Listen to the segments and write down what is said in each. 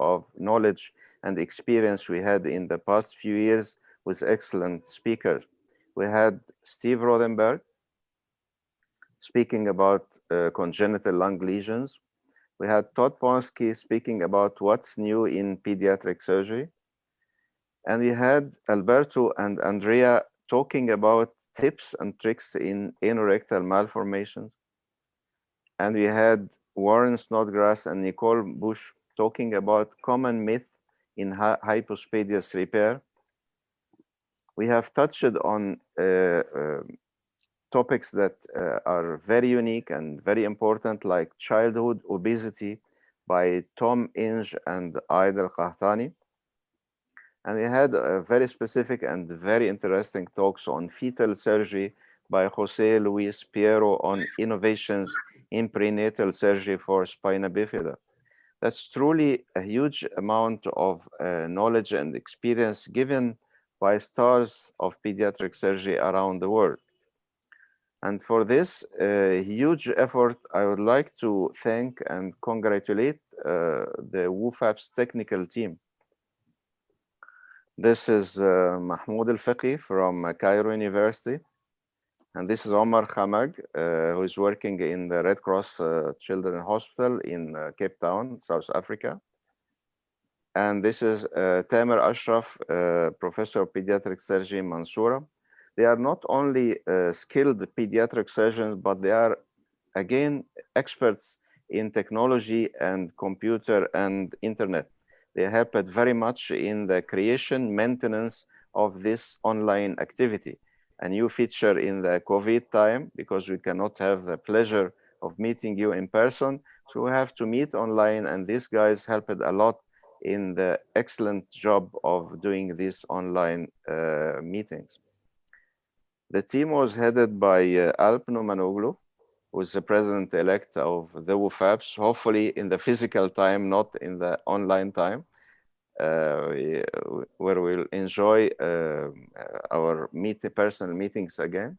of knowledge and experience we had in the past few years with excellent speakers. We had Steve Rodenberg speaking about congenital lung lesions. We had Todd Ponsky speaking about what's new in pediatric surgery. And we had Alberto and Andrea talking about tips and tricks in anorectal malformations. And we had Warren Snodgrass and Nicole Bush talking about common myth in hypospadias repair. We have touched on topics that are very unique and very important, like childhood obesity by Tom Inge and Aidel Qahtani. And we had very specific and very interesting talks on fetal surgery by Jose Luis Piero on innovations in prenatal surgery for spina bifida. That's truly a huge amount of knowledge and experience given by stars of pediatric surgery around the world. And for this huge effort, I would like to thank and congratulate the WOFAPS technical team. This is Mahmoud Al-Fiqi from Cairo University. And this is Omar Khamag, who is working in the Red Cross Children's Hospital in Cape Town, South Africa. And this is Tamer Ashraf, Professor of Pediatric Surgery in Mansoura. They are not only skilled pediatric surgeons, but they are, again, experts in technology and computer and internet. They helped very much in the creation, maintenance of this online activity. A new feature in the COVID time, because we cannot have the pleasure of meeting you in person. So we have to meet online, and these guys helped a lot in the excellent job of doing these online meetings. The team was headed by Alp Numanoglu, who is the president-elect of the WOFAPS, hopefully in the physical time, not in the online time, where we'll enjoy our personal meetings again.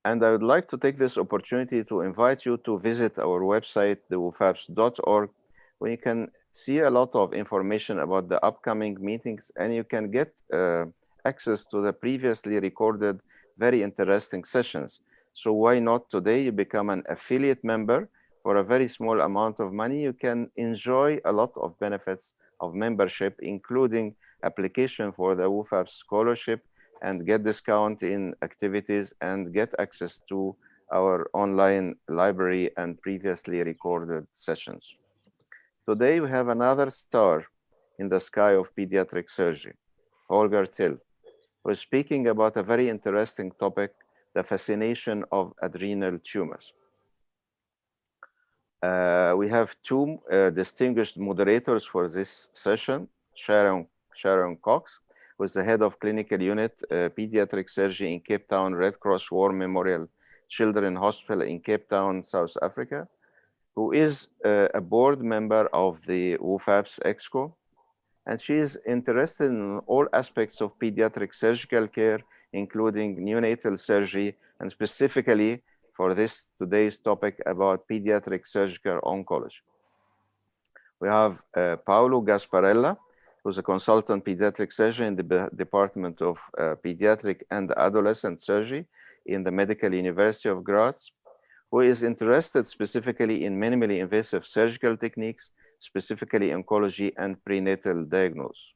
And I would like to take this opportunity to invite you to visit our website, thewofaps.org, where you can see a lot of information about the upcoming meetings, and you can get access to the previously recorded very interesting sessions. So why not today you become an affiliate member? For a very small amount of money, you can enjoy a lot of benefits of membership, including application for the WOFAPS scholarship, and get discount in activities and get access to our online library and previously recorded sessions. Today we have another star in the sky of pediatric surgery, Holger Till, who is speaking about a very interesting topic, the fascination of adrenal tumors. We have two distinguished moderators for this session, Sharon Cox, who is the head of clinical unit pediatric surgery in Cape Town Red Cross War Memorial Children's Hospital in Cape Town, South Africa, who is a board member of the WOFAPS Exco, and she is interested in all aspects of pediatric surgical care, including neonatal surgery, and specifically for today's topic about pediatric surgical oncology. We have Paolo Gasparella, who's a consultant pediatric surgeon in the Department of Pediatric and Adolescent Surgery in the Medical University of Graz, who is interested specifically in minimally invasive surgical techniques, specifically oncology and prenatal diagnosis.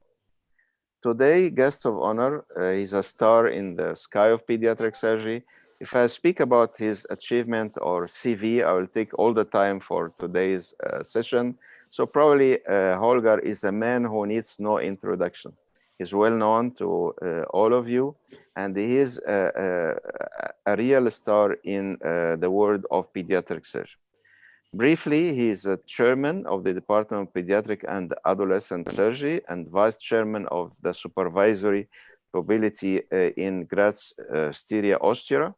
Today, guest of honor, he's a star in the sky of pediatric surgery. If I speak about his achievement or CV, I will take all the time for today's session. So probably Holger is a man who needs no introduction. He's well known to all of you, and he is a real star in the world of pediatric surgery. Briefly, he is a chairman of the Department of Pediatric and Adolescent Surgery and vice chairman of the supervisory mobility in Graz, Styria, Austria.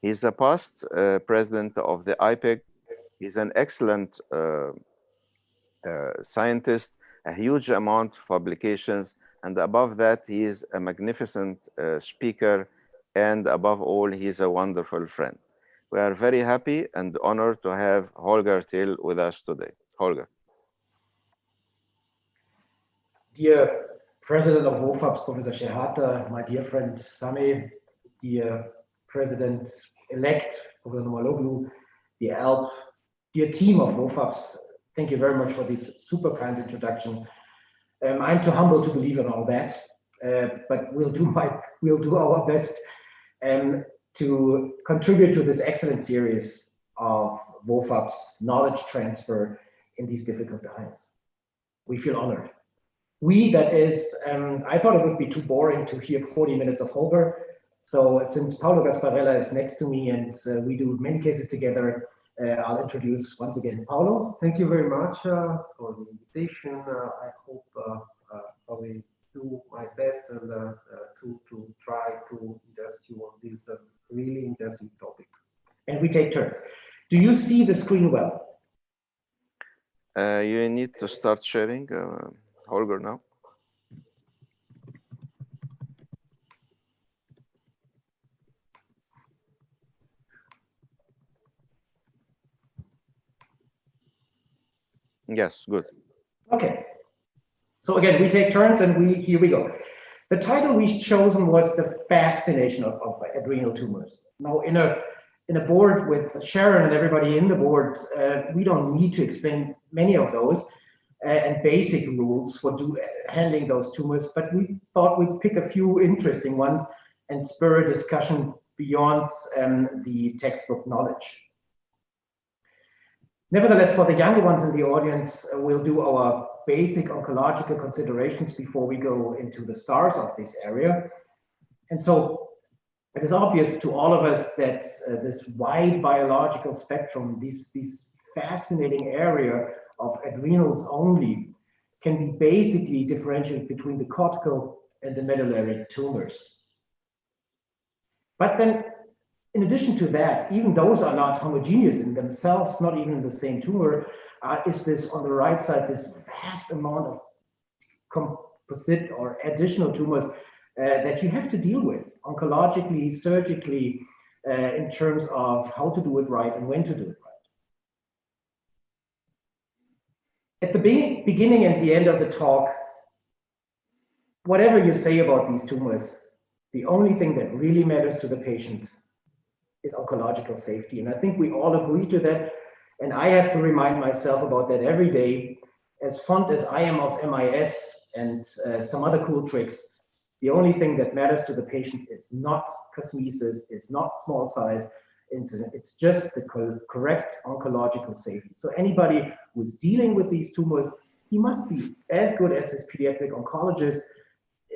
He's a past president of the IPEC. He's an excellent scientist, a huge amount of publications, and above that, he is a magnificent speaker, and above all, he's a wonderful friend. We are very happy and honored to have Holger Till with us today. Holger. dear President of WOFAPS, Professor Shehata, my dear friend Sami, dear President-elect, Professor Numaloglu, dear Alp, dear team of WOFAPS, thank you very much for this super kind introduction. I'm too humble to believe in all that, but we'll do our best to contribute to this excellent series of WOFAPS knowledge transfer in these difficult times. We feel honored. That is, I thought it would be too boring to hear 40 minutes of Holger. So since Paulo Gasparella is next to me and we do many cases together, I'll introduce once again Paulo. Thank you very much for the invitation. I hope I will do my best and to try to interest you on this really interesting topic. And we take turns. Do you see the screen well? You need to start sharing, Holger, now. Yes, good. Okay. So again, we take turns and here we go. The title we've chosen was The Fascination of Adrenal Tumors. Now, in a board with Sharon and everybody in the board, we don't need to explain many of those and basic rules for handling those tumors, but we thought we'd pick a few interesting ones and spur a discussion beyond the textbook knowledge. Nevertheless, for the younger ones in the audience, we'll do our basic oncological considerations before we go into the stars of this area. And so it is obvious to all of us that this wide biological spectrum, this fascinating area of adrenals only, can be basically differentiated between the cortical and the medullary tumors. But then, in addition to that, even those are not homogeneous in themselves, not even the same tumor, is this on the right side, this vast amount of composite or additional tumors that you have to deal with oncologically, surgically, in terms of how to do it right and when to do it right. At the beginning and the end of the talk, whatever you say about these tumors, the only thing that really matters to the patient is oncological safety. And I think we all agree to that. And I have to remind myself about that every day. As fond as I am of MIS and some other cool tricks, the only thing that matters to the patient is not cosmesis, it's not small size, it's just the correct oncological safety. So anybody who's dealing with these tumors, he must be as good as his pediatric oncologist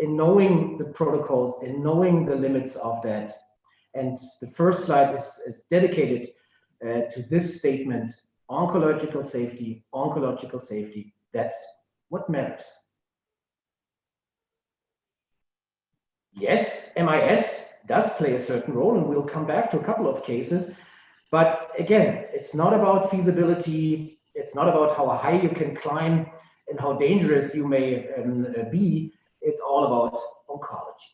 in knowing the protocols, in knowing the limits of that. And the first slide is dedicated to this statement: oncological safety, that's what matters. Yes, MIS does play a certain role, and we'll come back to a couple of cases. But again, it's not about feasibility, it's not about how high you can climb and how dangerous you may be, it's all about oncology.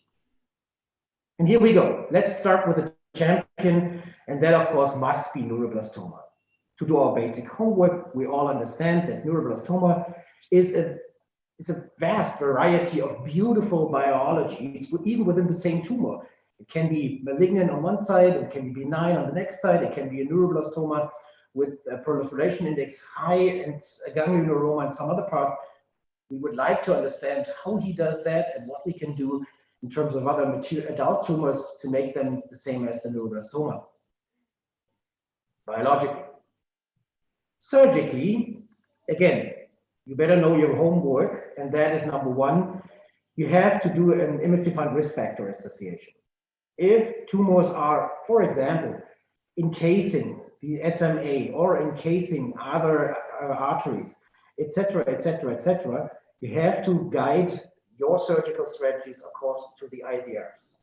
And here we go. Let's start with the champion, and that, of course, must be neuroblastoma. To do our basic homework, we all understand that neuroblastoma is a vast variety of beautiful biologies, even within the same tumor. It can be malignant on one side, it can be benign on the next side, it can be a neuroblastoma with a proliferation index high and a ganglioneuroma in some other parts. We would like to understand how he does that and what we can do in terms of other mature adult tumors to make them the same as the neuroblastoma. Biologically. Surgically, again, you better know your homework, and that is number one. You have to do an image-defined risk factor association. If tumors are, for example, encasing the SMA or encasing other arteries, etc., you have to guide your surgical strategies, of course, to the IVRs.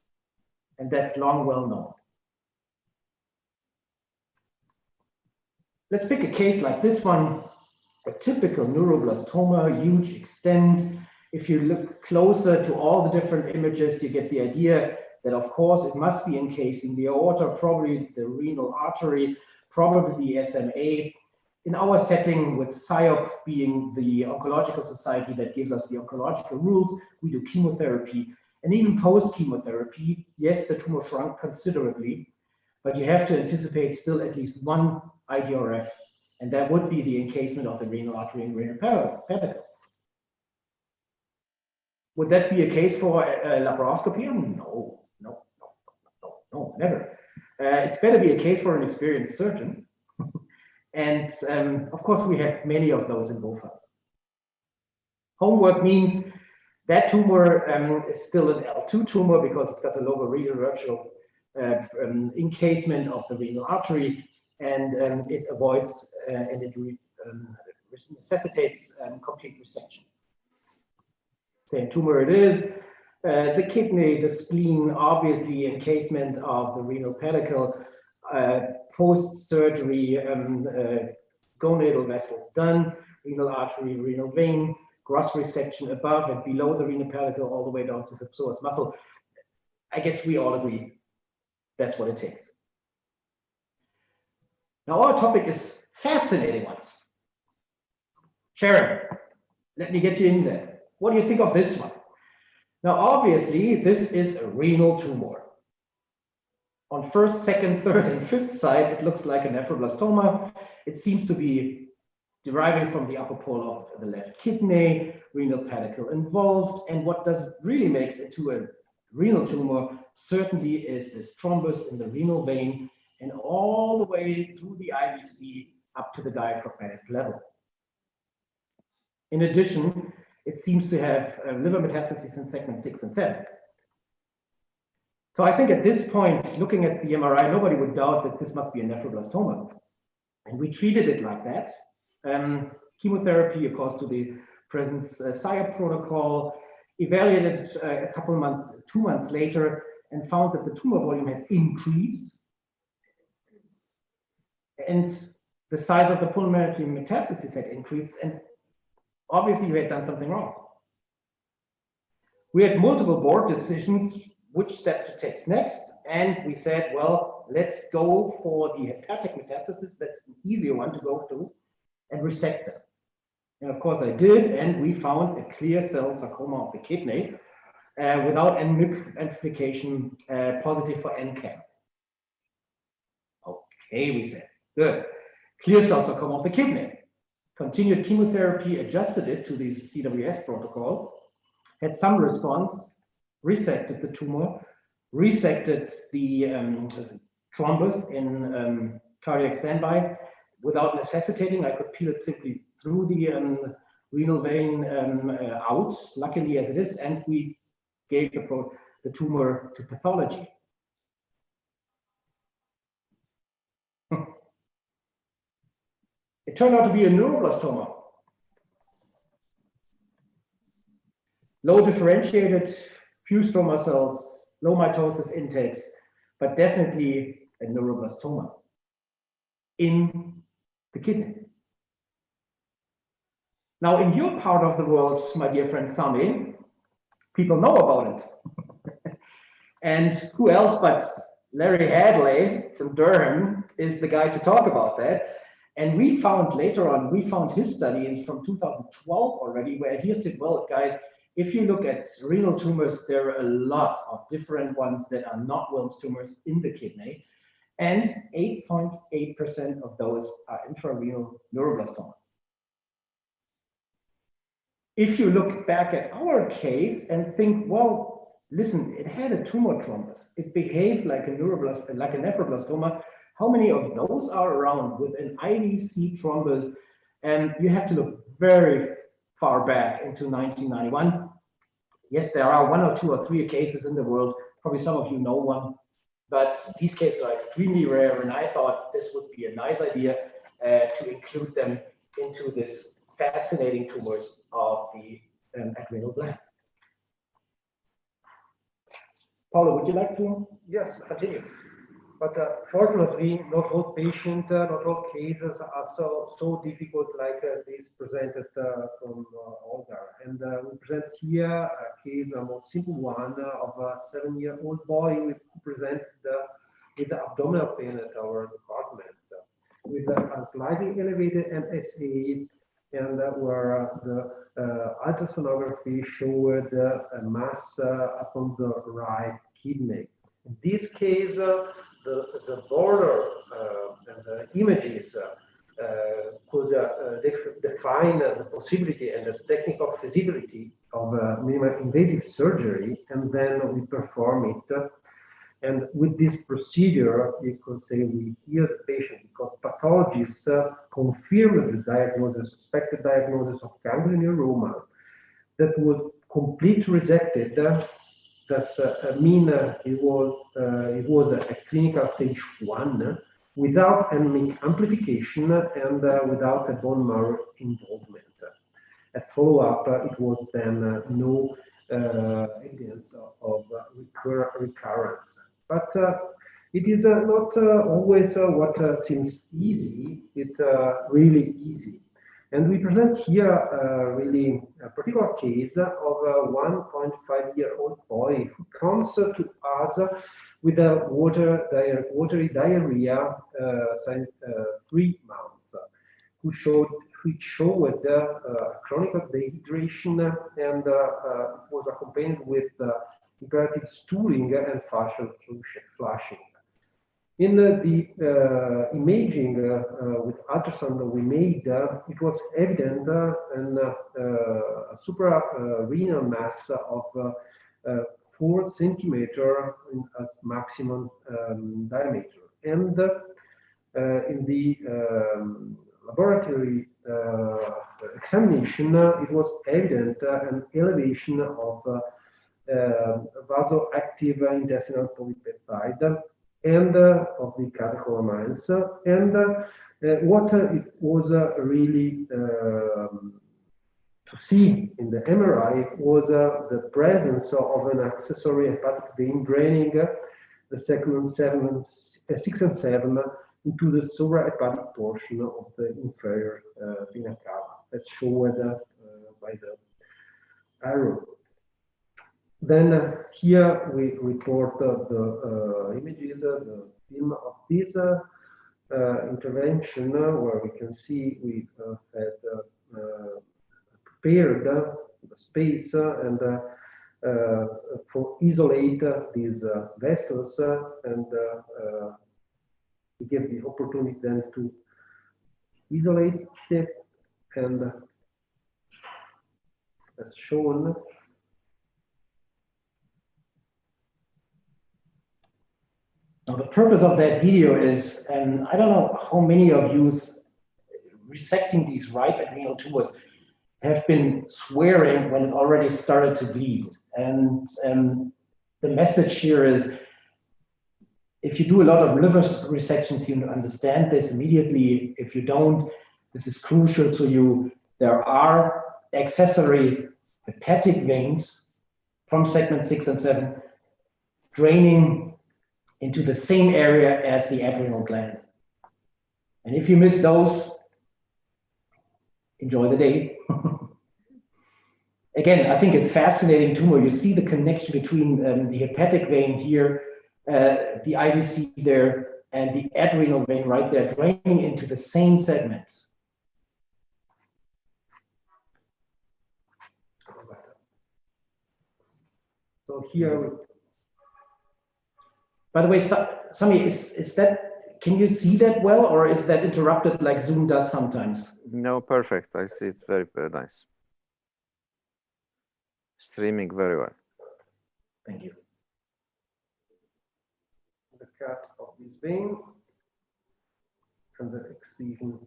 And that's long well known. Let's pick a case like this one, a typical neuroblastoma, huge extent. If you look closer to all the different images, you get the idea that, of course, it must be encasing the aorta, probably the renal artery, probably the SMA. In our setting, with SIOP being the oncological society that gives us the oncological rules, we do chemotherapy. And even post-chemotherapy, yes, the tumor shrunk considerably, but you have to anticipate still at least one IDRF, and that would be the encasement of the renal artery and renal pedicle. Would that be a case for laparoscopy? No, never. It's better be a case for an experienced surgeon. And of course, we have many of those in WOFAPS. Homework means that tumor is still an L2 tumor because it's got a lower renal encasement of the renal artery, and it avoids and it necessitates complete resection. Same tumor it is. The kidney, the spleen, obviously encasement of the renal pedicle, post-surgery gonadal vessels done, renal artery, renal vein, gross resection above and below the renal pedicle all the way down to the psoas muscle. I guess we all agree that's what it takes. Now our topic is fascinating ones. Sharon, let me get you in there. What do you think of this one? Now, obviously, this is a renal tumor. On first, second, third, and fifth side, it looks like a nephroblastoma. It seems to be deriving from the upper pole of the left kidney, renal pedicle involved. And what does it really makes it to a renal tumor certainly is this thrombus in the renal vein and all the way through the IVC up to the diaphragmatic level. In addition, it seems to have liver metastases in segment 6 and 7. So I think at this point, looking at the MRI, nobody would doubt that this must be a nephroblastoma. And we treated it like that. Chemotherapy, of course, to the presence SIOP protocol, evaluated a couple months, 2 months later, and found that the tumor volume had increased. And the size of the pulmonary metastases had increased, and obviously we had done something wrong. We had multiple board decisions, which step to take next, and we said, well, let's go for the hepatic metastasis. That's an easier one to go to, and resect them. And of course I did, and we found a clear cell sarcoma of the kidney without MYC amplification, positive for NCAM. Okay, we said, good. Clear cell sarcoma of the kidney. Continued chemotherapy, adjusted it to the CWS protocol, had some response, resected the tumor, resected the thrombus in cardiac standby without necessitating. I could peel it simply through the renal vein out, luckily as it is, and we gave the tumor to pathology. It turned out to be a neuroblastoma. Low differentiated, few stroma cells, low mitosis intakes, but definitely a neuroblastoma in the kidney. Now, in your part of the world, my dear friend Sami, people know about it. And who else but Larry Hadley from Durham is the guy to talk about that. And we found later on, we found his study from 2012 already, where he said, well, guys, if you look at renal tumors, there are a lot of different ones that are not Wilms tumors in the kidney. And 8.8% of those are intrarenal neuroblastomas. If you look back at our case and think, well, listen, it had a tumor thrombus. It behaved like a nephroblastoma. How many of those are around with an IVC thrombus? And you have to look very far back into 1991. Yes, there are 1 or 2 or 3 cases in the world. Probably some of you know one, but these cases are extremely rare. And I thought this would be a nice idea to include them into this fascinating tumors of the adrenal gland. Paolo, would you like to? Yes, continue. But fortunately, not all patients, not all cases are so difficult like this presented from Holger. And we present here a case, a more simple one, of a 7-year-old boy who presented with abdominal pain at our department. with a slightly elevated MSA, and where the ultrasonography showed a mass upon the right kidney. In this case, the border and the images could define the possibility and the technical feasibility of minimal invasive surgery, and then we perform it. And with this procedure, you could say we heal the patient because pathologists confirmed the diagnosis, suspected diagnosis of ganglioneuroma that would completely resected. That's mean it was a clinical stage 1 without any amplification and without a bone marrow involvement. At follow-up, it was then no evidence of recurrence. But it is not always what seems easy. It's really easy. And we present here really a particular case of a 1.5-year-old boy who comes to us with a watery diarrhia 3 months, which showed chronic dehydration and was accompanied with imperative stooling and facial flushing. In the imaging with ultrasound we made, it was evident a suprarenal mass of 4 centimeters as maximum diameter. And in the laboratory examination, it was evident an elevation of vasoactive intestinal polypeptide and of the catecholamines, and what it was really to see in the MRI was the presence of an accessory hepatic vein draining the segment 6 and 7 into the suprahepatic portion of the inferior vena cava. That's shown by the arrow. Then here we report the images, the film of this intervention, where we can see we had prepared the space and for isolate these vessels, and we give the opportunity then to isolate it, and as shown. Now, the purpose of that video is, and I don't know how many of you resecting these right adrenal tumors have been swearing when it already started to bleed. And the message here is, if you do a lot of liver resections, you understand this immediately. If you don't, this is crucial to you. There are accessory hepatic veins from segment 6 and 7 draining into the same area as the adrenal gland. And if you miss those, enjoy the day. Again, I think a fascinating tumor. You see the connection between the hepatic vein here, the IVC there, and the adrenal vein right there, draining into the same segment. So here, by the way, Sami, is that, can you see that well, or is that interrupted like Zoom does sometimes? No, perfect. I see it very, very nice. Streaming very well. Thank you. the cut of this vein and the excision,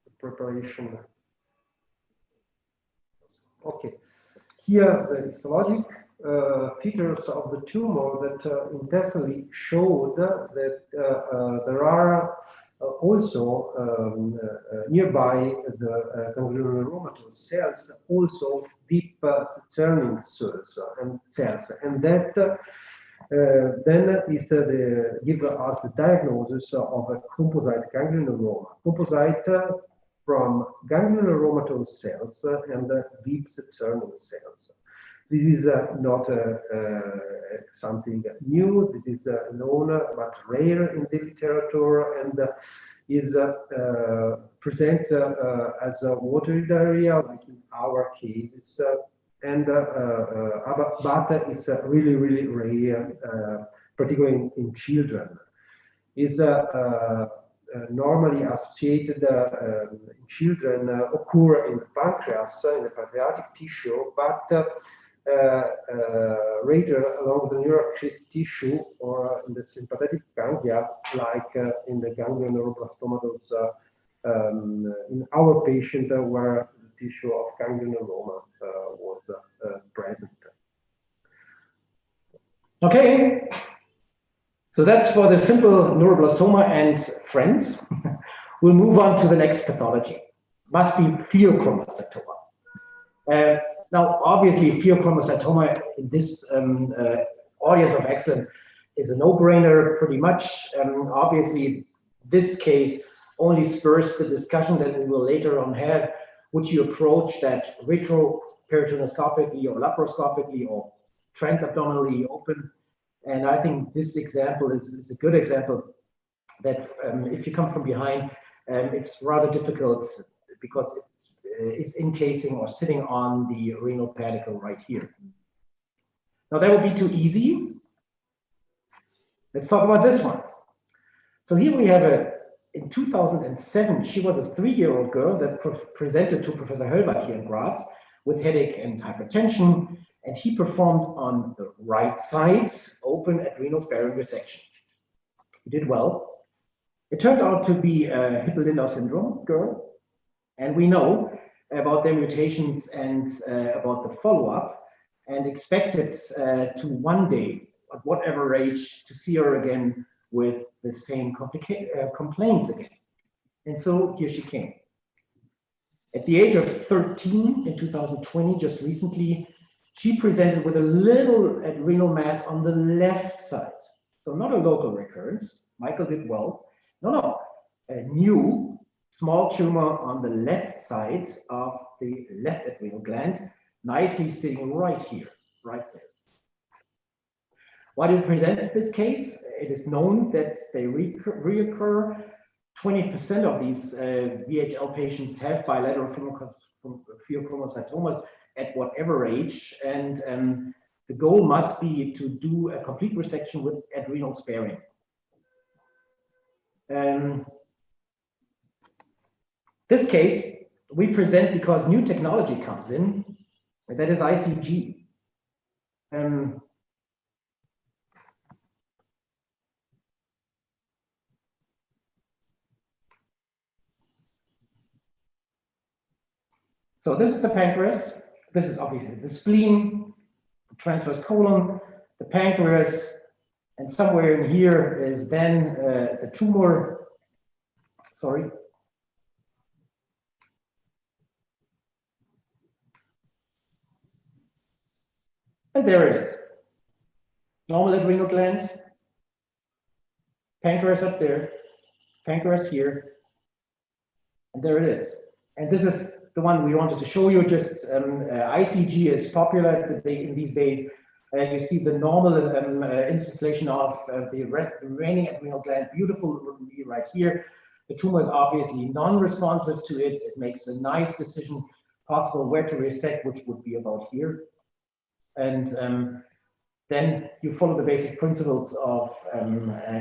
the preparation. Okay, here the histologic features of the tumor that intensely showed that there are also nearby the ganglionomatous cells, also deep discerning cells, and that then is give us the diagnosis of a composite ganglioneuroma, composite from ganglionomatous cells and deep discerning cells. This is not something new. This is known but rare in the literature, and is present as a watery diarrhea, like in our cases, but it's really, really rare, particularly in children. Is normally associated in children, occur in the pancreas, in the pancreatic tissue, but rather along the neurocrist tissue or in the sympathetic ganglia, like in the ganglion neuroblastomas in our patient where the tissue of ganglion neuroma was present. Okay, so that's for the simple neuroblastoma and friends. We'll move on to the next pathology. Must be pheochromocytoma. Now, obviously, pheochromocytoma in this audience of excellence is a no-brainer, pretty much. Obviously, this case only spurs the discussion that we will later on have. Would you approach that retroperitoneoscopically or laparoscopically or transabdominally open? And I think this example is a good example that if you come from behind, it's rather difficult because it's encasing or sitting on the renal pedicle right here. Now that would be too easy. Let's talk about this one. So here we have in 2007, she was a 3-year-old girl that presented to Professor Höllbach here in Graz with headache and hypertension, and he performed on the right side, open adrenal sparing resection. He did well. It turned out to be a Hippel-Lindau syndrome girl, and we know about their mutations and about the follow-up, and expected to one day, at whatever age, to see her again with the same complaints again. And so here she came. At the age of 13 in 2020, just recently, she presented with a little adrenal mass on the left side. So not a local recurrence. Michael did well. No, a new small tumor on the left side of the left adrenal gland, nicely sitting right here, right there. Why do we present this case? It is known that they reoccur. 20% of these VHL patients have bilateral pheochromocytomas at whatever age, and the goal must be to do a complete resection with adrenal sparing. This case we present because new technology comes in, and that is ICG. So this is the pancreas. This is obviously the spleen, the transverse colon, the pancreas, and somewhere in here is then the tumor. Sorry. And there it is. Normal adrenal gland, pancreas up there, pancreas here, and there it is. And this is the one we wanted to show you. Just ICG is popular in these days. You see the normal insufflation of the remaining adrenal gland, beautiful right here. The tumor is obviously non-responsive to it. It makes a nice decision possible where to resect, which would be about here. And then you follow the basic principles of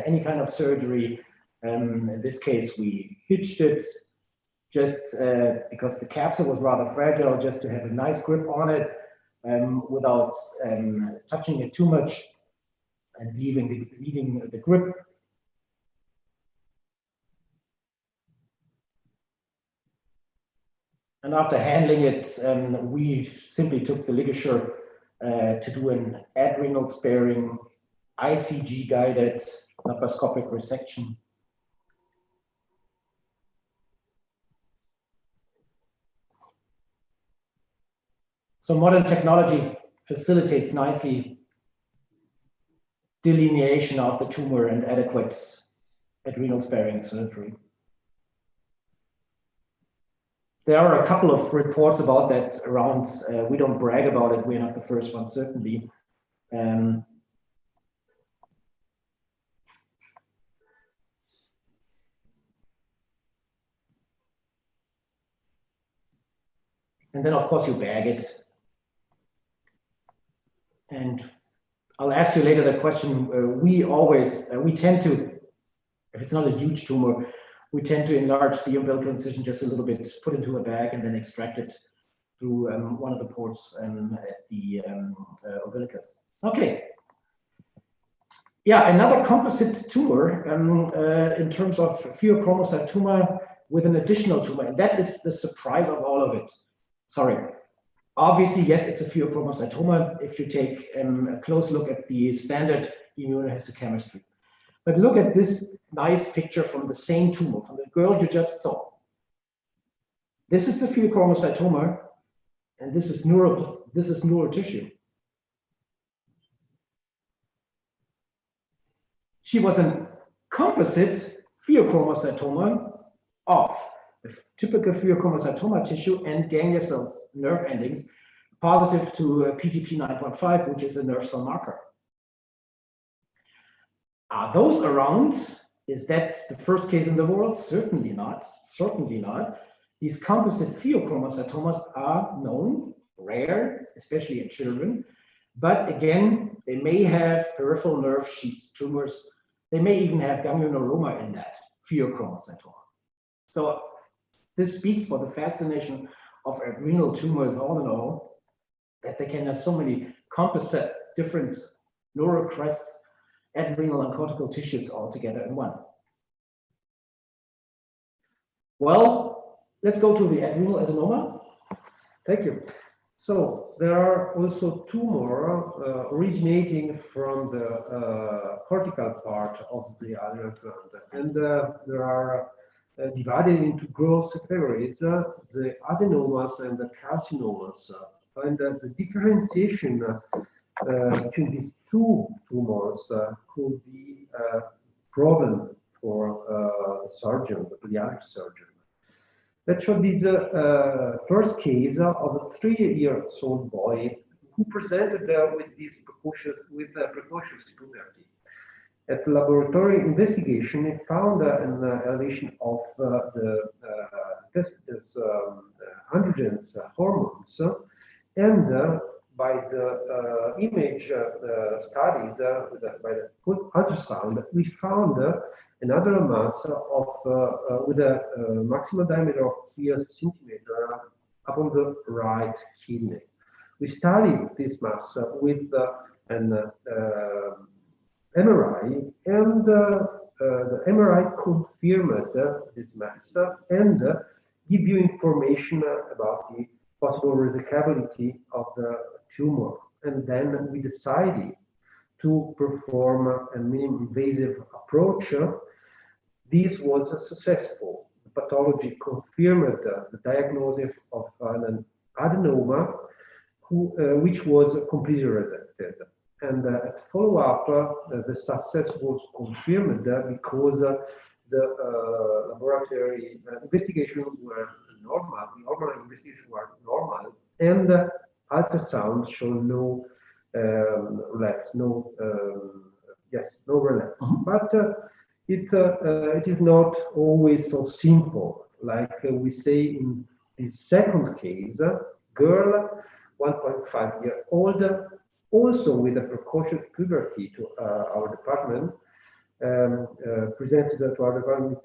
any kind of surgery. In this case, we hitched it just because the capsule was rather fragile, just to have a nice grip on it without touching it too much and leaving the grip. And after handling it, we simply took the ligature to do an adrenal sparing, ICG guided laparoscopic resection. So modern technology facilitates nicely delineation of the tumor and adequate adrenal sparing surgery. There are a couple of reports about that around. We don't brag about it. We're not the first one, certainly. And then, of course, you bag it. And I'll ask you later that question. We tend to, if it's not a huge tumor, we tend to enlarge the umbilical incision just a little bit, put it into a bag, and then extract it through one of the ports at the umbilicus. Okay. Yeah, another composite tumor in terms of pheochromocytoma with an additional tumor, and that is the surprise of all of it. Sorry. Obviously, yes, it's a pheochromocytoma if you take a close look at the standard immunohistochemistry. But look at this nice picture from the same tumor, from the girl you just saw. This is the pheochromocytoma, and this is neural tissue. She was a composite pheochromocytoma of the typical pheochromocytoma tissue and ganglia cells, nerve endings, positive to PGP 9.5, which is a nerve cell marker. Are those around? Is that the first case in the world? Certainly not. Certainly not. These composite pheochromocytomas are known, rare, especially in children. But again, they may have peripheral nerve sheath tumors. They may even have ganglioneuroma in that pheochromocytoma. So this speaks for the fascination of adrenal tumors all in all, that they can have so many composite different neural crests, adrenal and cortical tissues all together in one. Well, let's go to the adrenal adenoma. Thank you. So there are also two more originating from the cortical part of the adrenal gland, and there are divided into gross categories, the adenomas and the carcinomas, and the differentiation between these two tumors could be a problem for the surgeon, the pediatric surgeon. Let's show this first case of a 3-year-old boy who presented with this precocious puberty. At laboratory investigation, it found an elevation of the androgens hormones, and by the image studies, by the ultrasound, we found another mass of with a maximum diameter of 3 centimeters upon the right kidney. We studied this mass with an MRI, and the MRI confirmed this mass and give you information about the possible resecability of the tumor. And then we decided to perform a minimally invasive approach. This was successful. The pathology confirmed the diagnosis of an adenoma, which was completely resected. And at follow-up, the success was confirmed because the laboratory investigation were normal, the hormonal investigation were normal, and ultrasound showed no relapse, no relapse. But it is not always so simple. Like we say in the second case, girl, 1.5-year-old, also with a precocious puberty to our department, presented to our department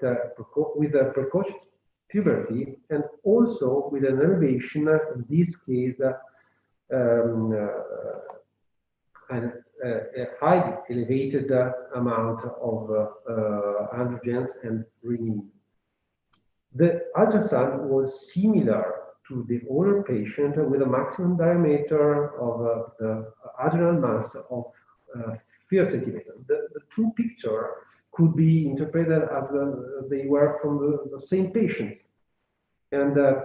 with a precocious puberty, and also with an elevation, in this case, a highly elevated amount of androgens and renin. The ultrasound was similar to the older patient with a maximum diameter of the adrenal mass of 4 centimeters. The two pictures could be interpreted as they were from the same patient. And the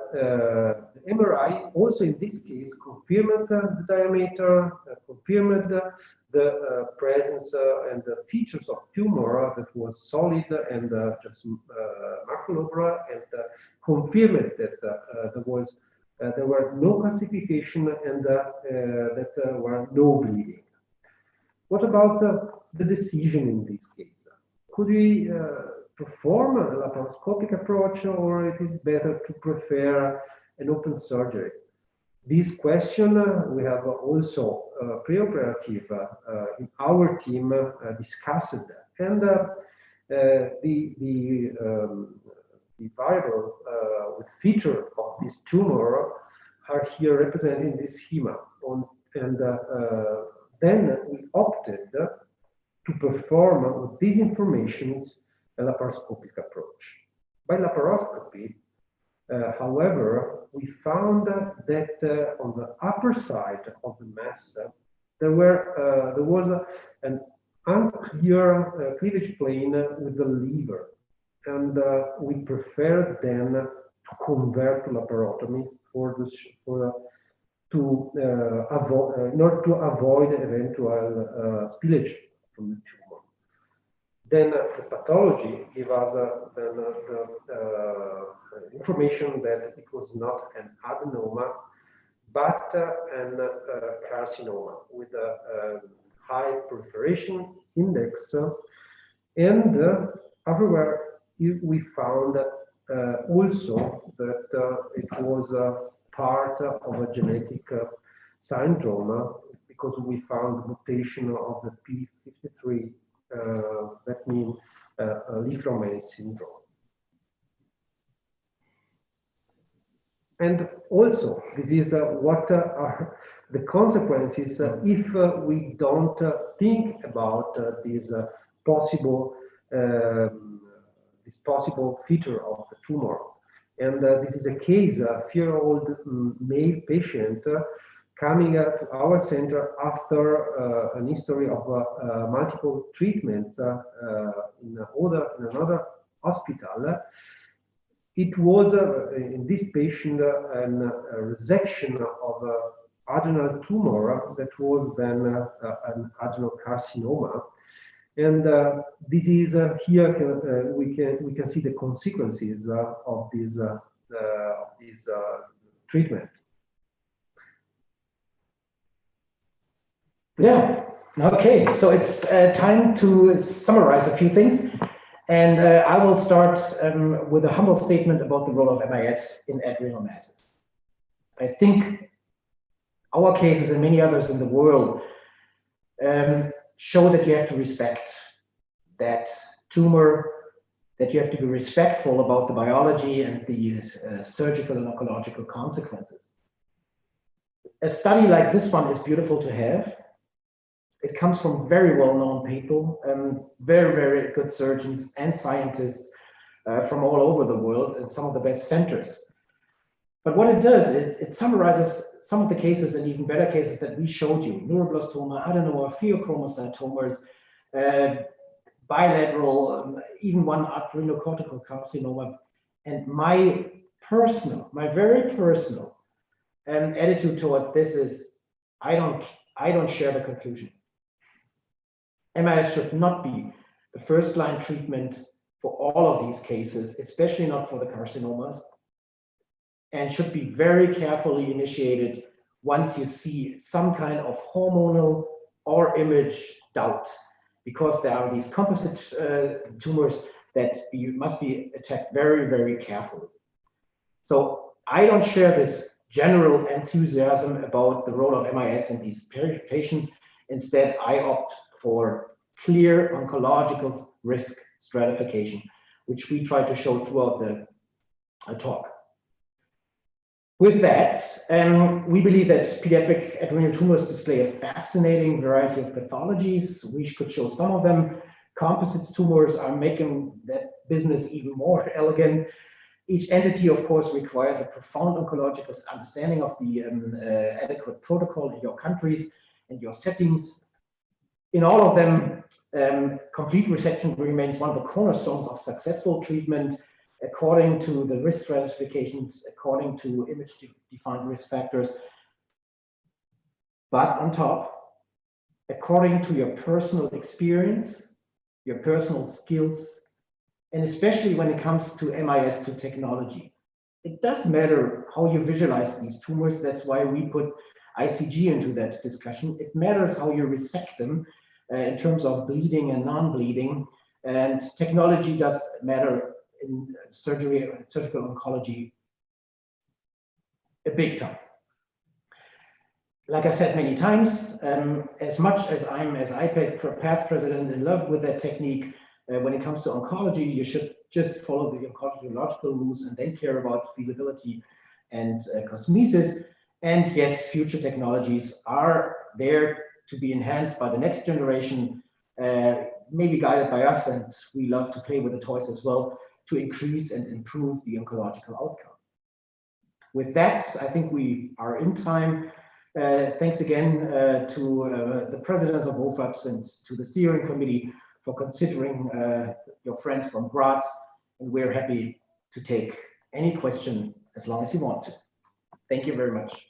MRI also in this case confirmed the diameter, confirmed the presence and the features of tumor that was solid and just macular, and confirmed that there were no calcification and that were no bleeding. What about the decision in this case? Could we perform a laparoscopic approach, or it is better to prefer an open surgery? This question we have also preoperative in our team discussed that, and the variable with feature of this tumor are here represented in this schema. Then we opted to perform with these informations a laparoscopic approach. By laparoscopy, however, we found that on the upper side of the mass, there was an unclear cleavage plane with the liver, and we preferred then to convert to laparotomy in order to avoid eventual spillage from the tumor. Then the pathology gave us the information that it was not an adenoma, but an carcinoma with a high proliferation index. And everywhere we found also that it was part of a genetic syndrome, because we found mutation of the P53, that means Leaf-Romain syndrome. And also, this is what are the consequences if we don't think about this possible feature of the tumor. And this is a case, a 4-year-old male patient coming to our center after an history of multiple treatments in another hospital. It was in this patient a resection of adrenal tumor that was then an adenocarcinoma. And this is here we can see the consequences of this treatment. Yeah. Okay. So it's time to summarize a few things, and I will start with a humble statement about the role of MIS in adrenal masses. I think our cases and many others in the world show that you have to respect that tumor, that you have to be respectful about the biology and the surgical and oncological consequences. A study like this one is beautiful to have. It comes from very well-known people, very, very good surgeons and scientists from all over the world and some of the best centers. But what it does, it summarizes some of the cases and even better cases that we showed you: neuroblastoma, adenoma, pheochromocytomas, bilateral, even one adrenocortical carcinoma. And my very personal attitude towards this is, I don't share the conclusion. MIS should not be the first-line treatment for all of these cases, especially not for the carcinomas, and should be very carefully initiated once you see some kind of hormonal or image doubt, because there are these composite tumors that must be attacked very, very carefully. So I don't share this general enthusiasm about the role of MIS in these patients. Instead, I opt for clear oncological risk stratification, which we try to show throughout the talk. With that, we believe that pediatric adrenal tumors display a fascinating variety of pathologies. We could show some of them. Composite tumors are making that business even more elegant. Each entity, of course, requires a profound oncological understanding of the adequate protocol in your countries and your settings. In all of them, complete resection remains one of the cornerstones of successful treatment, according to the risk stratifications, according to image-defined risk factors. But on top, according to your personal experience, your personal skills, and especially when it comes to MIS to technology. It does matter how you visualize these tumors. That's why we put ICG into that discussion. It matters how you resect them in terms of bleeding and non-bleeding. And technology does matter in surgery, surgical oncology, a big time. Like I said many times, as much as I'm, as IPAD past president, in love with that technique, when it comes to oncology, you should just follow the oncological rules and then care about feasibility and cosmesis. And yes, future technologies are there to be enhanced by the next generation, maybe guided by us, and we love to play with the toys as well to increase and improve the oncological outcome. With that, I think we are in time. Thanks again to the presidents of WOFAPS and to the steering committee for considering your friends from Graz, and we're happy to take any question as long as you want to. Thank you very much.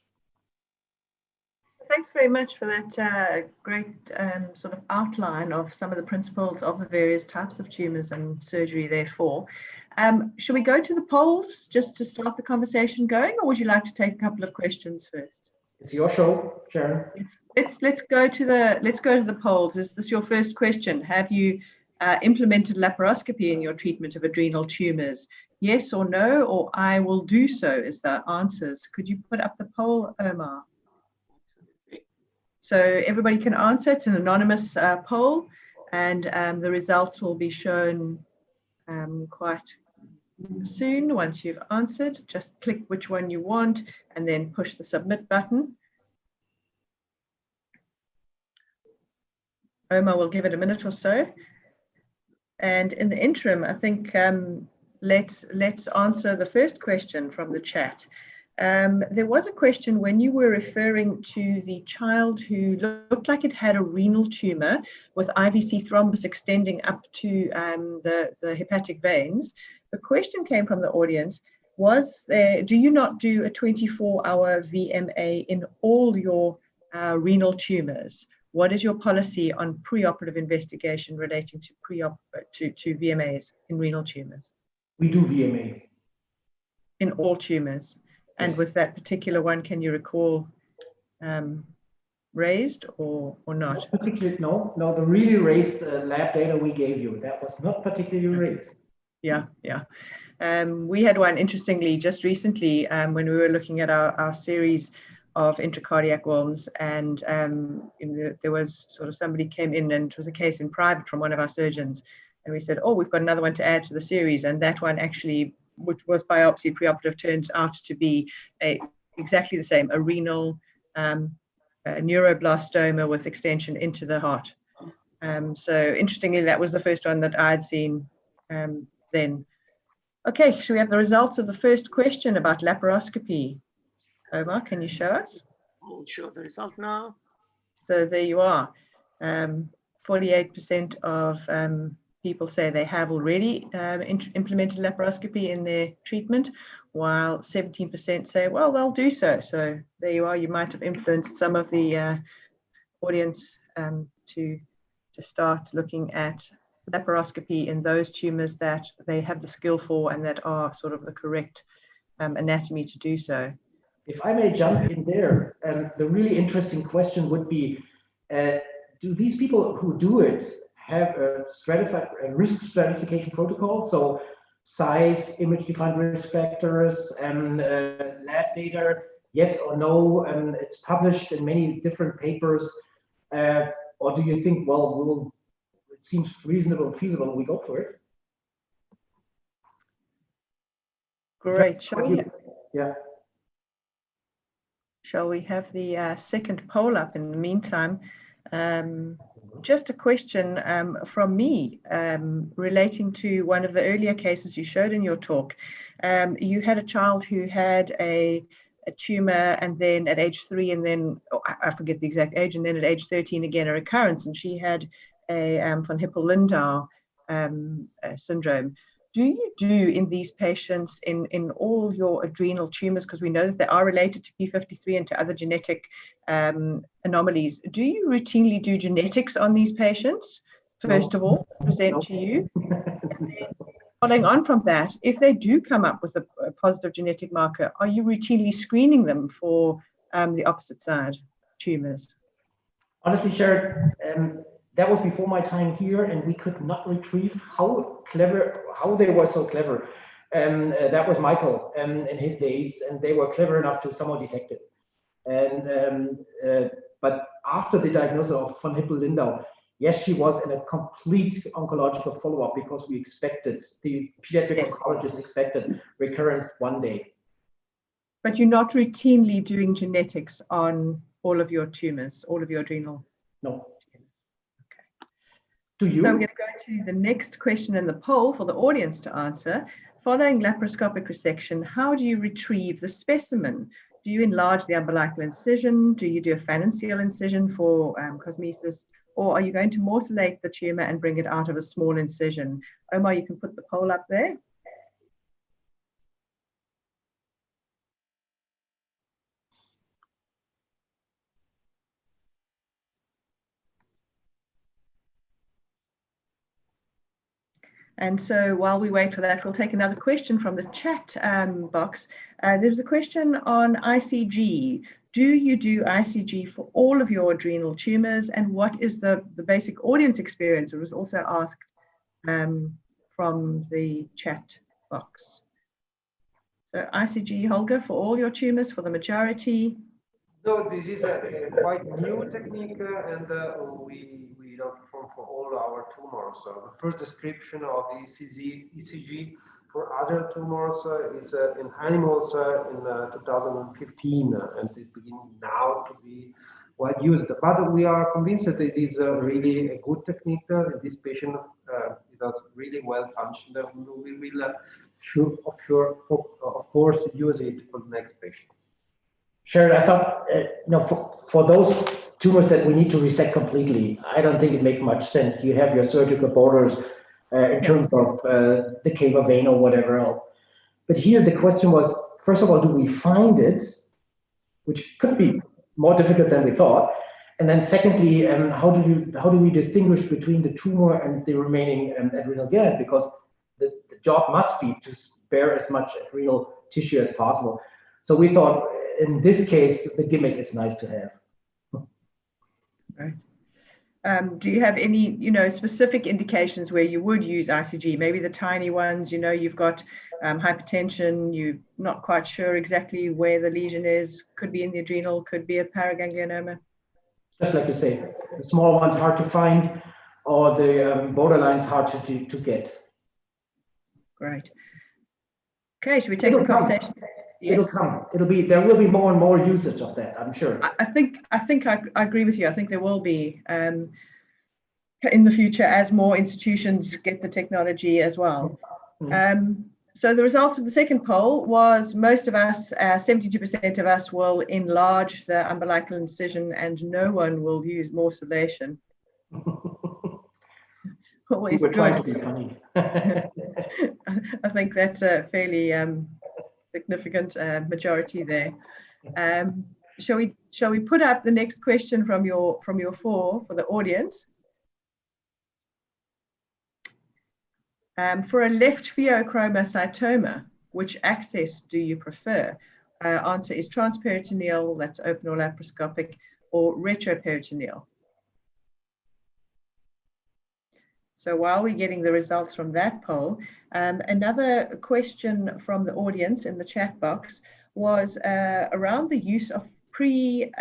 Thanks very much for that great sort of outline of some of the principles of the various types of tumours and surgery therefore. Should we go to the polls just to start the conversation going, or would you like to take a couple of questions first? It's your show, Sharon. Let's go to the polls. Is this your first question? Have you implemented laparoscopy in your treatment of adrenal tumours? Yes or no, or I will do so is the answers. Could you put up the poll, Omar? So everybody can answer. It's an anonymous poll, and the results will be shown quite soon. Once you've answered, just click which one you want and then push the submit button. Omar will give it a minute or so, and in the interim, I think let's answer the first question from the chat. There was a question when you were referring to the child who looked like it had a renal tumor with IVC thrombus extending up to the hepatic veins. The question came from the audience, do you not do a 24-hour VMA in all your renal tumors? What is your policy on preoperative investigation relating to VMAs in renal tumors? We do VMA. In all tumors? And was that particular one, can you recall, raised or not? No, the really raised lab data we gave you, that was not particularly raised. Yeah. We had one, interestingly, just recently when we were looking at our series of intracardiac worms, and there was sort of somebody came in, and it was a case in private from one of our surgeons, and we said, oh, we've got another one to add to the series, and that one actually, which was biopsy preoperative, turned out to be exactly the same, a renal neuroblastoma with extension into the heart. So interestingly, that was the first one that I'd seen then. Okay, should we have the results of the first question about laparoscopy? Omar, can you show us? I'll show the result now. So there you are. 48% of people say they have already implemented laparoscopy in their treatment, while 17% say, well, they'll do so. So there you are. You might have influenced some of the audience to start looking at laparoscopy in those tumors that they have the skill for and that are sort of the correct anatomy to do so. If I may jump in there, the really interesting question would be, do these people who do it have a risk stratification protocol? So size, image-defined risk factors, and lab data, yes or no? And it's published in many different papers. Or do you think, well, it seems reasonable and feasible, we go for it? Great. Shall we have the second poll up in the meantime? Just a question from me relating to one of the earlier cases you showed in your talk. You had a child who had a tumor, and then at age 3, and then I forget the exact age, and then at age 13 again a recurrence, and she had a von Hippel-Lindau syndrome. do you do in these patients in all your adrenal tumors, because we know that they are related to P53 and to other genetic anomalies, do you routinely do genetics on these patients, first of all, present to you? And then following on from that, if they do come up with a positive genetic marker, are you routinely screening them for the opposite side tumors? Honestly, Sharon, that was before my time here, and we could not retrieve how they were so clever. That was Michael in his days, and they were clever enough to somehow detect it. And but after the diagnosis of von Hippel-Lindau, yes, she was in a complete oncological follow-up because we expected, the pediatric oncologist expected recurrence one day. But you're not routinely doing genetics on all of your tumors, all of your adrenal? No. Okay. Do you? So I'm going to go to the next question in the poll for the audience to answer. Following laparoscopic resection, how do you retrieve the specimen? Do you enlarge the umbilical incision? Do you do a phalangeal incision for cosmesis? Or are you going to morcellate the tumor and bring it out of a small incision? Omar, you can put the poll up there. And so while we wait for that, we'll take another question from the chat box. There's a question on ICG. Do you do ICG for all of your adrenal tumors? And what is the basic audience experience? It was also asked from the chat box. So ICG, Holger, for all your tumors, for the majority? No, this is a quite new technique, and we don't perform for all our tumors. So the first description of ECG for other tumors is in animals in 2015, and it begins now to be well used. But we are convinced that it is really a good technique. This patient it does really well function. We will of course use it for the next patient. Sure, I thought, for those tumors that we need to resect completely, I don't think it makes much sense. You have your surgical borders in terms of the cava vein or whatever else. But here the question was, first of all, do we find it, which could be more difficult than we thought? And then secondly, how do we distinguish between the tumor and the remaining adrenal gland? Because the job must be to spare as much adrenal tissue as possible. So we thought, in this case, the gimmick is nice to have. Right. Do you have any, specific indications where you would use ICG? Maybe the tiny ones, you've got hypertension, you're not quite sure exactly where the lesion is, could be in the adrenal, could be a paraganglionoma. Just like you say, the small ones hard to find, or the borderlines hard to get. Great. Okay, should we take the conversation? Yes. It'll come. There will be more and more usage of that, I'm sure. I think I agree with you. I think there will be in the future as more institutions get the technology as well. So the results of the second poll was most of us, 72% of us will enlarge the umbilical incision and no one will use morcellation. Always We're good. trying to be funny. I think that's a fairly significant majority there. Shall we put up the next question from your four for the audience? For a left pheochromocytoma, which access do you prefer? Answer is transperitoneal, that's open or laparoscopic, or retroperitoneal. So while we're getting the results from that poll, another question from the audience in the chat box was around the use of pre-chemo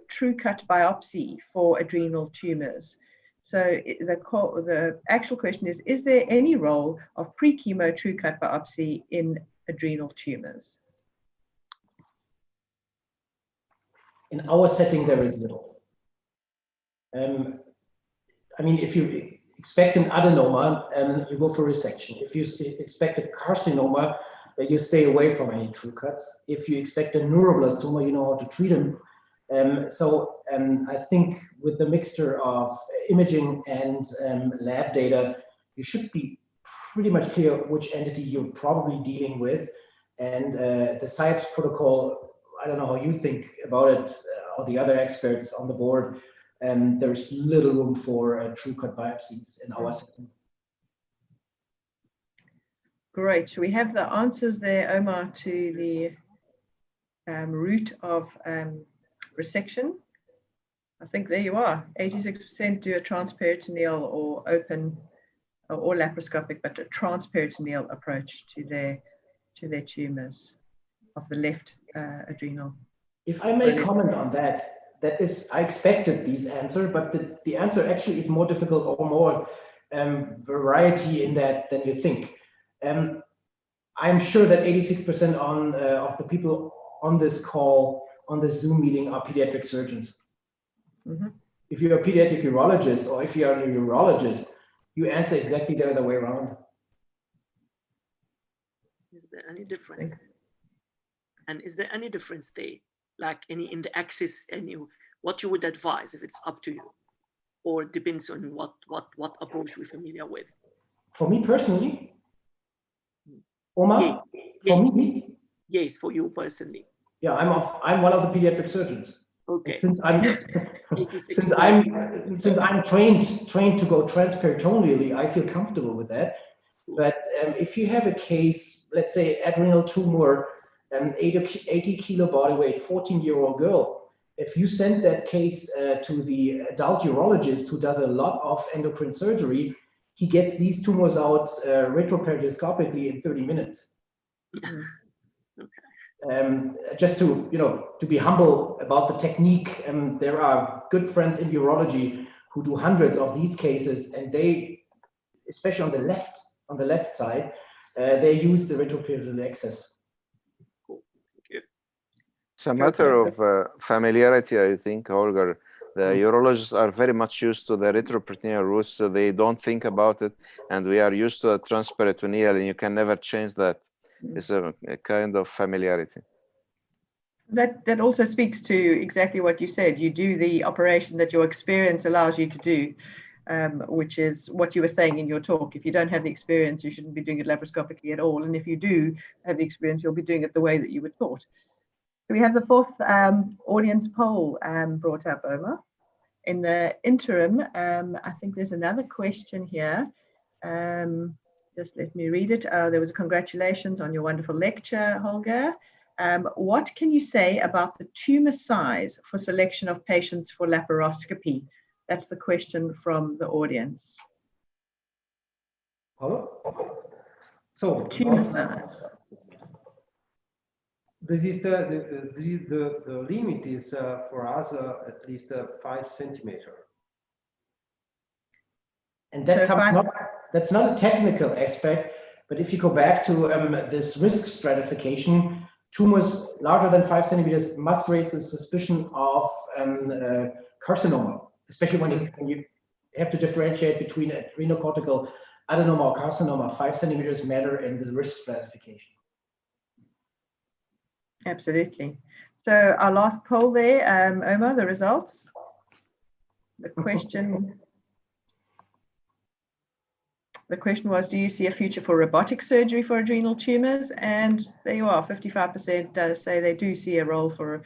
TrueCut biopsy for adrenal tumors. So the actual question is there any role of pre-chemo TrueCut biopsy in adrenal tumors? In our setting, there is little. I mean, if you expect an adenoma, you go for resection. If you expect a carcinoma, you stay away from any TrueCuts. If you expect a neuroblastoma, you know how to treat them. I think with the mixture of imaging and lab data, you should be pretty much clear which entity you're probably dealing with. And the SIOPS protocol, I don't know how you think about it, or the other experts on the board, and there's little room for true cut biopsies in our setting. Great. We have the answers there, Omar, to the route of resection. I think there you are. 86% do a transperitoneal or open or laparoscopic, but a transperitoneal approach to their tumors of the left adrenal. If I may comment on that, that is, I expected this answer, but the answer actually is more difficult or more variety in that than you think. I'm sure that 86% of the people on this call, on this Zoom meeting, are pediatric surgeons. Mm-hmm. If you're a pediatric urologist or if you're a urologist, you answer exactly the other way around. Is there any difference? And is there any difference there, like any in the axis, what you would advise if it's up to you, or it depends on what approach we're familiar with? For me personally, Omar, yes. For me, yes, for you personally. Yeah, I'm one of the pediatric surgeons. Okay. Since I'm trained to go transperitoneally, I feel comfortable with that. But if you have a case, let's say adrenal tumor, 80 kilo body weight, 14-year-old girl, if you send that case to the adult urologist who does a lot of endocrine surgery, he gets these tumors out retroperiscopically in 30 minutes. Okay. Just to be humble about the technique, there are good friends in urology who do hundreds of these cases, and they, especially on the left side, they use the retroperitoneal access. It's a matter of familiarity, I think, Holger. The urologists are very much used to the retroperitoneal route, so they don't think about it, and we are used to a transperitoneal, and you can never change that. It's a kind of familiarity. That also speaks to exactly what you said. You do the operation that your experience allows you to do, which is what you were saying in your talk. If you don't have the experience, you shouldn't be doing it laparoscopically at all. And if you do have the experience, you'll be doing it the way that you were taught. We have the fourth audience poll brought up, Omar. In the interim, I think there's another question here. Just let me read it. There was a congratulations on your wonderful lecture, Holger. What can you say about the tumor size for selection of patients for laparoscopy? That's the question from the audience. Hello? So tumor size. This is the limit is for us at least 5 centimeters. And that that's not a technical aspect, but if you go back to this risk stratification, tumors larger than 5 centimeters must raise the suspicion of carcinoma, especially when you have to differentiate between adrenocortical adenoma or carcinoma. 5 centimeters matter in the risk stratification. Absolutely. So our last poll there, Omar, the results. The question was, do you see a future for robotic surgery for adrenal tumors? And there you are, 55% say they do see a role for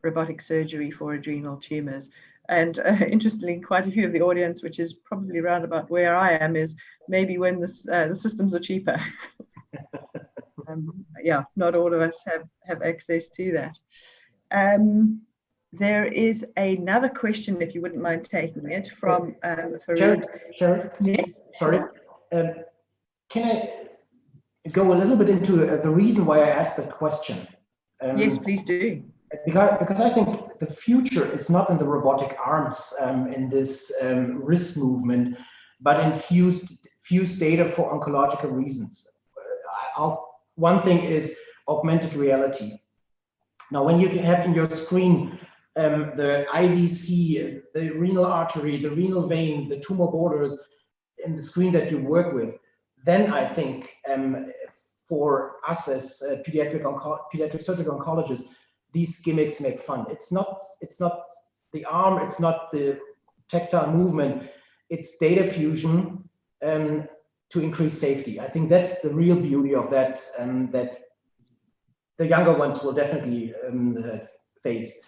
robotic surgery for adrenal tumors. And interestingly, quite a few of the audience, which is probably around about where I am, is maybe when the systems are cheaper. Yeah, not all of us have access to that. There is another question, if you wouldn't mind taking it, from Farid. Sharon? Yes. Sorry. Can I go a little bit into the reason why I asked that question? Yes, please do. Because I think the future is not in the robotic arms in this wrist movement, but in fused data for oncological reasons. One thing is augmented reality. Now, when you have in your screen the IVC, the renal artery, the renal vein, the tumor borders in the screen that you work with, then I think for us as pediatric surgical oncologists, these gimmicks make fun. It's not the arm, it's not the tactile movement, it's data fusion. to increase safety. I think that's the real beauty of that, that the younger ones will definitely face.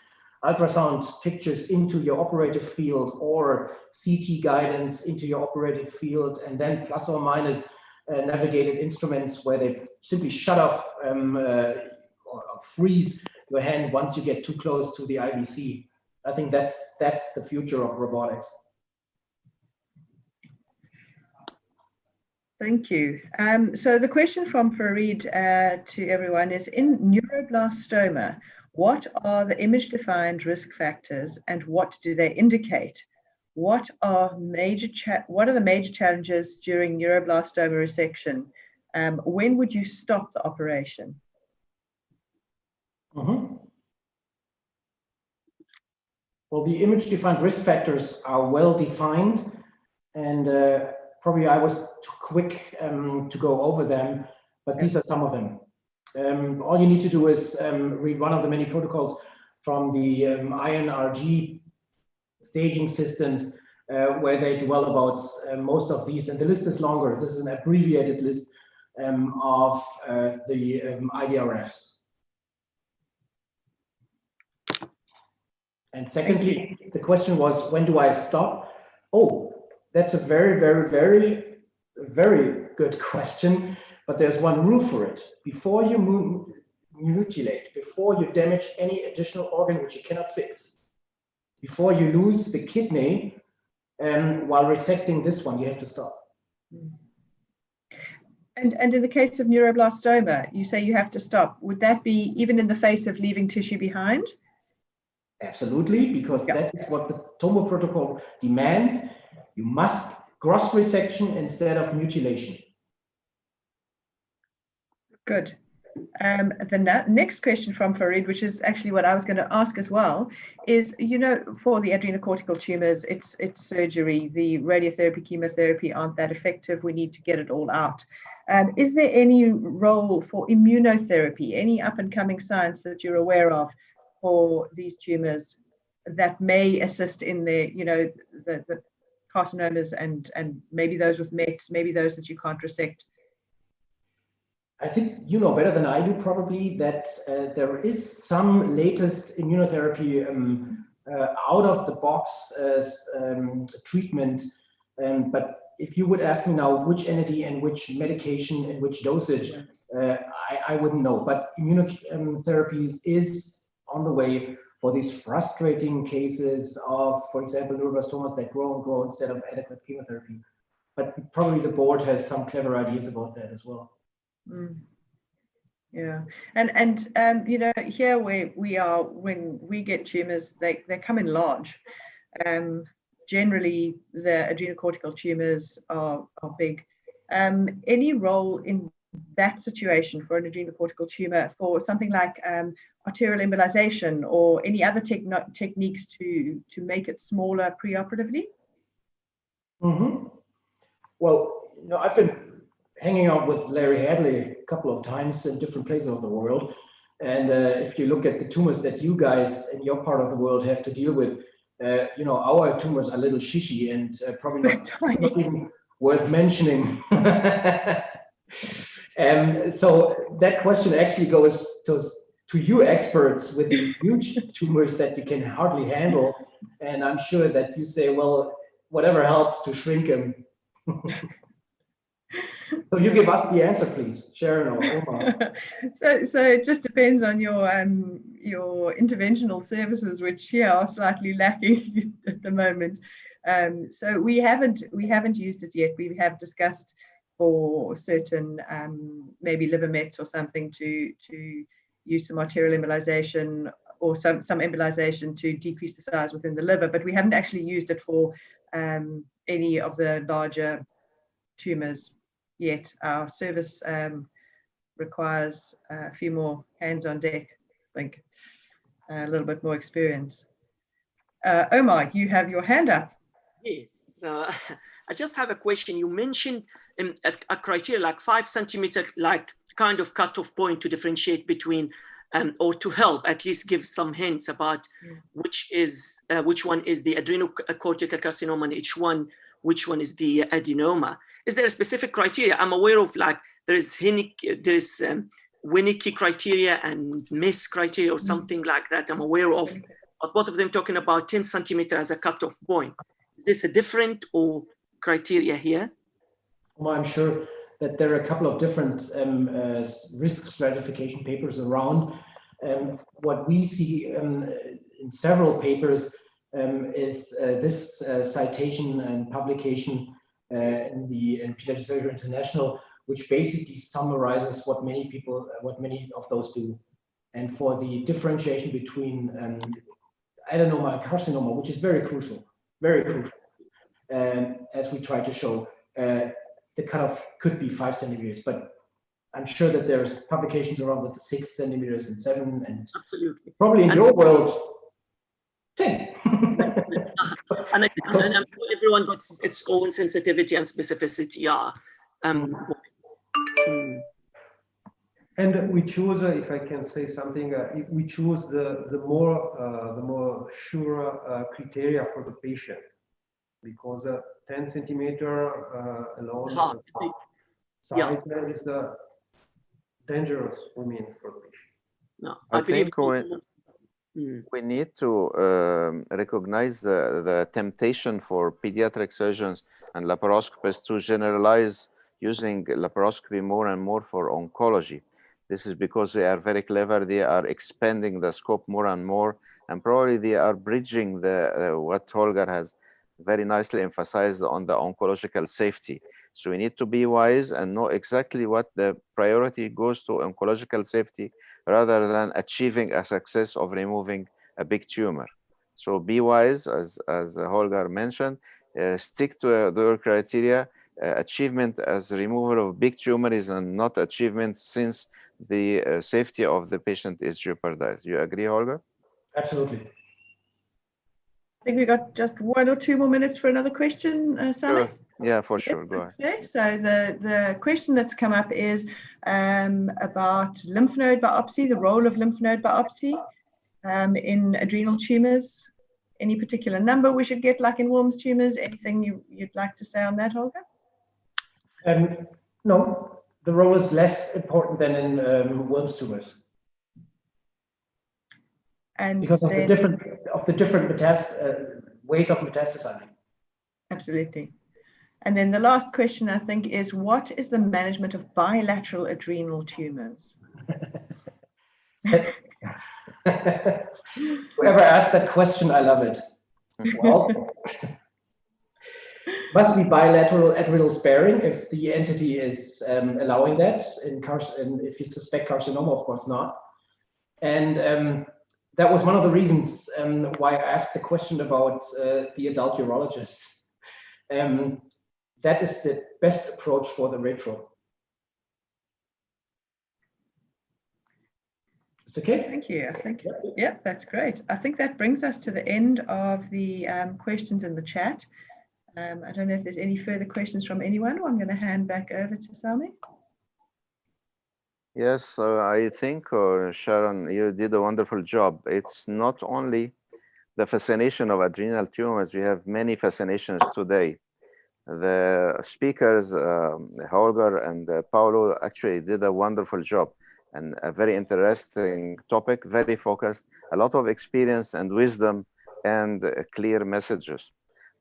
Ultrasound pictures into your operative field or CT guidance into your operative field, and then plus or minus navigated instruments where they simply shut off or freeze your hand once you get too close to the IVC. I think that's the future of robotics. Thank you. So the question from Farid to everyone is, in neuroblastoma, what are the image-defined risk factors and what do they indicate? What are the major challenges during neuroblastoma resection? When would you stop the operation? Well, the image-defined risk factors are well defined, and probably I was too quick to go over them, but these are some of them. All you need to do is read one of the many protocols from the INRG staging systems where they dwell about most of these, and the list is longer. This is an abbreviated list of the IDRFs. And secondly, the question was, when do I stop? Oh, that's a very, very, very, very good question, but there's one rule for it. Before you mutilate, before you damage any additional organ which you cannot fix, before you lose the kidney, while resecting this one, you have to stop. And in the case of neuroblastoma, you say you have to stop. Would that be even in the face of leaving tissue behind? Absolutely, because that is what the TOMO protocol demands. You must gross resection instead of mutilation. Good. The next question from Farid, which is actually what I was going to ask as well, is, you know, for the adrenocortical tumors, it's surgery. The radiotherapy, chemotherapy aren't that effective. We need to get it all out. Is there any role for immunotherapy, any up-and-coming science that you're aware of for these tumors that may assist in the, you know, the carcinomas and maybe those with METs, maybe those that you can't resect? I think you know better than I do probably that there is some latest immunotherapy out of the box treatment, but if you would ask me now which entity and which medication and which dosage, I wouldn't know. But immunotherapy is on the way for these frustrating cases of, for example, neuroblastomas that grow and grow instead of adequate chemotherapy. But probably the board has some clever ideas about that as well. Yeah, and you know, here where we are, when we get tumors, they come in large. Generally, the adrenocortical tumors are big. Any role in that situation for an adrenocortical tumor for something like arterial embolization or any other techniques to make it smaller preoperatively? Well, you know, I've been hanging out with Larry Hadley a couple of times in different places of the world. And if you look at the tumors that you guys in your part of the world have to deal with, you know, our tumors are a little shishy and probably not even worth mentioning. So that question actually goes to you experts with these huge tumors that you can hardly handle. And I'm sure that you say, well, whatever helps to shrink them. So you give us the answer, please, Sharon or Omar. So it just depends on your interventional services, which here are slightly lacking at the moment. So we haven't used it yet. We have discussed for certain maybe liver mets or something to use some arterial embolization or some embolization to decrease the size within the liver, but we haven't actually used it for any of the larger tumors yet. Our service requires a few more hands on deck, I think, a little bit more experience. Omar, you have your hand up. Yes, so I just have a question. You mentioned a criteria like 5 centimeter, like kind of cutoff point to differentiate between, or to help at least give some hints about which one is the adrenocortical carcinoma and which one which one is the adenoma. Is there a specific criteria? I'm aware of, like, there is Winnicke criteria and MES criteria or something like that. I'm aware of, but both of them talking about 10 centimeter as a cutoff point. Is this a different or criteria here? Well, I'm sure that there are a couple of different risk stratification papers around. What we see in several papers is this citation and publication in Pediatric Surgery International, which basically summarizes what many of those do. And for the differentiation between adenoma and carcinoma, which is very crucial, as we try to show, the cutoff could be 5 centimeters, but I'm sure that there's publications around with 6 centimeters and 7, and absolutely probably in your world 10. and I'm sure everyone got its own sensitivity and specificity. Yeah. And we choose, if I can say something, we choose the more sure criteria for the patient, because 10 centimeter alone size is dangerous, I mean, for the patient. No, I think we need to recognize the temptation for pediatric surgeons and laparoscopists to generalize using laparoscopy more and more for oncology. This is because they are very clever. They are expanding the scope more and more, and probably they are bridging what Holger has very nicely emphasized on the oncological safety. So we need to be wise and know exactly what the priority goes to oncological safety rather than achieving a success of removing a big tumor. So be wise, as Holger mentioned, stick to the criteria. Achievement as removal of big tumors and not achievement since the safety of the patient is jeopardized. You agree, Holger? Absolutely. I think we got just 1 or 2 more minutes for another question, Sami. Sure. Yeah, for sure. Go ahead. Okay, so the question that's come up is about lymph node biopsy, the role of lymph node biopsy in adrenal tumors. Any particular number we should get, like in Wilms tumors? Anything you'd like to say on that, Holger? No, the role is less important than in Wilms tumors. And because of the different ways of metastasizing. Absolutely. And then the last question, I think, is what is the management of bilateral adrenal tumors? Whoever asked that question, I love it. Well, must be bilateral adrenal sparing if the entity is allowing that. If you suspect carcinoma, of course not. And that was one of the reasons why I asked the question about the adult urologists. That is the best approach for the retro. It's okay? Thank you. I think, yeah, that's great. I think that brings us to the end of the questions in the chat. I don't know if there's any further questions from anyone, or I'm going to hand back over to Sami. Yes, I think, Sharon, you did a wonderful job. It's not only the fascination of adrenal tumors, we have many fascinations today. The speakers, Holger and Paulo, actually did a wonderful job and a very interesting topic, very focused, a lot of experience and wisdom and clear messages.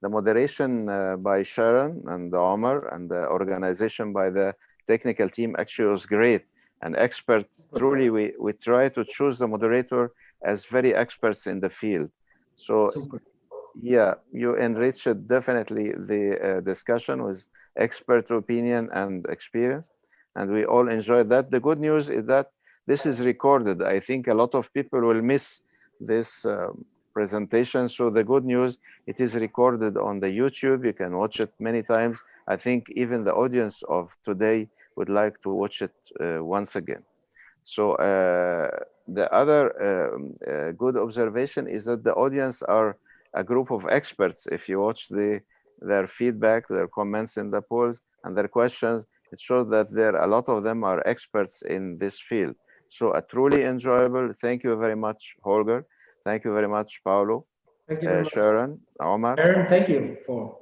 The moderation by Sharon and Omar and the organization by the technical team actually was great. And experts, truly, we try to choose the moderator as very experts in the field. So, yeah, you enriched definitely the discussion with expert opinion and experience. And we all enjoyed that. The good news is that this is recorded. I think a lot of people will miss this presentation. So the good news, it is recorded on the YouTube. You can watch it many times. I think even the audience of today would like to watch it once again. So the other good observation is that the audience are a group of experts. If you watch their feedback, their comments in the polls and their questions, it shows that a lot of them are experts in this field. So a truly enjoyable. Thank you very much, Holger. Thank you very much, Paulo. Thank you very much. Sharon, Omar. Aaron, thank you for